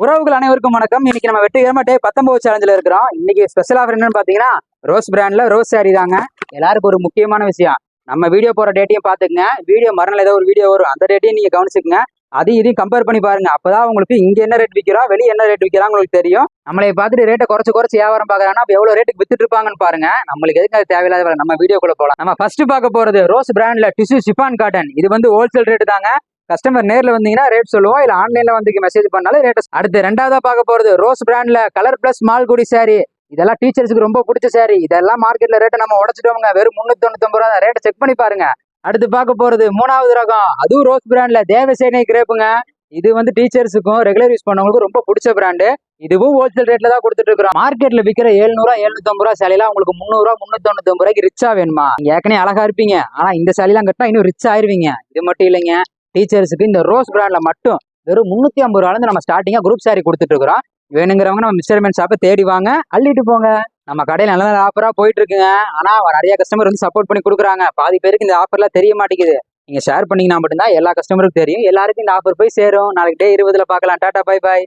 உறவுகள் அனைவருக்கும் வணக்கம். இன்னைக்கு நம்ம வெற்றிகரமா டே 19 சேலஞ்சில் இருக்கிறோம். இன்னைக்கு ஸ்பெஷல் ஆஃபர் என்னன்னு பாத்தீங்கன்னா ரோஸ் பிராண்ட்ல ரோஸ் சாரி தாங்க. எல்லாருக்கும் ஒரு முக்கியமான விஷயம், நம்ம வீடியோ போற டேட்டையும் பாத்துக்குங்க. வீடியோ மறுநாள் ஏதோ ஒரு வீடியோ வரும், அந்த டேட்டையும் நீங்க கவனிச்சுக்குங்க. இதையும் கம்பேர் பண்ணி பாருங்க. அப்பதான் உங்களுக்கு இங்க என்ன ரேட் விற்கிறோம், வெளியே என்ன ரேட் விற்கிறாங்க உங்களுக்கு தெரியும். நம்மளை பார்த்துட்டு ரேட்டை குறைச்சு வியாபாரம் பாக்குறாங்கன்னா எவ்வளவு ரேட்டுக்கு வித்துட்டு இருப்பாங்கன்னு பாருங்க. நம்மளுக்கு எதுக்கு அது தேவையில்லாத நம்ம வீடியோக்குள்ள போலாம். நம்ம ஃபர்ஸ்ட் பார்க்க போறது ரோஸ் பிராண்ட்ல டிஷ்யூ சிஃபான் காட்டன். இது வந்து ஹோல்சேல் ரேட் தாங்க. கஸ்டமர் நேர்ல வந்தீங்கன்னா ரேட் சொல்லுவோம், இல்ல ஆன்லைன்ல வந்து மெசேஜ் பண்ணாலும் ரேட். அடுத்து ரெண்டாவதா பார்க்க போறது ரோஸ் பிராண்ட்ல கலர் பிளஸ் மால்குடி சாரி. இதெல்லாம் டீச்சர்ஸ்க்கு ரொம்ப பிடிச்ச சாரி. இதெல்லாம் மார்க்கெட்ல ரேட்டை நம்ம உடச்சிட்டோங்க. வெறும் 399 ரூபா. ரேட்டை செக் பண்ணி பாருங்க. அடுத்து பார்க்க போறது மூணாவது ரகம், அதுவும் ரோஸ் பிராண்ட்ல தேவசேனை கிரேப்புங்க. இது வந்து டீச்சர்ஸுக்கும் ரெகுலர் யூஸ் பண்ணவங்களுக்கும் ரொம்ப பிடிச்ச பிராண்டு. இதுவும் ஹோல்சேல் ரேட்ல தான் கொடுத்துட்டு இருக்கிறோம். மார்க்கெட்ல விற்கிற 700 750 ரூபா சேலையெல்லாம் உங்களுக்கு 300 399 ரூபாய்க்கு ரிச்சா வேணுமா? ஏற்கனவே அழகா இருப்பீங்க, ஆனா இந்த சேலையெல்லாம் கட்டினா இன்னும் ரிச் ஆயிருவீங்க. இது மட்டும் இல்லைங்க, டீச்சர்ஸுக்கு இந்த ரோஸ் பிராண்ட்ல மட்டும் வெறும் 350 ரூபாயிலிருந்து நம்ம ஸ்டார்டிங்கா குரூப் சாரி கொடுத்துட்டு இருக்கிறோம். வேணுங்கிறவங்க நம்ம மிஸ்டர்மென்ட் ஷாப்பை தேடி வாங்க, அள்ளிட்டு போங்க. நம்ம கடையில் நல்ல ஆஃபரா போயிட்டு இருக்குங்க. ஆனா நிறைய கஸ்டமர் வந்து சப்போர்ட் பண்ணி கொடுக்குறாங்க. பாதி பேருக்கு இந்த ஆஃபர்லாம் தெரிய மாட்டேங்குது. நீங்க ஷேர் பண்ணீங்கன்னா மட்டும்தான் எல்லா கஸ்டமருக்கும் தெரியும். எல்லாருக்கும் இந்த ஆஃபர் போய் சேரும். நாளைக்கு டே 20ல பார்க்கலாம். Tata, bye bye.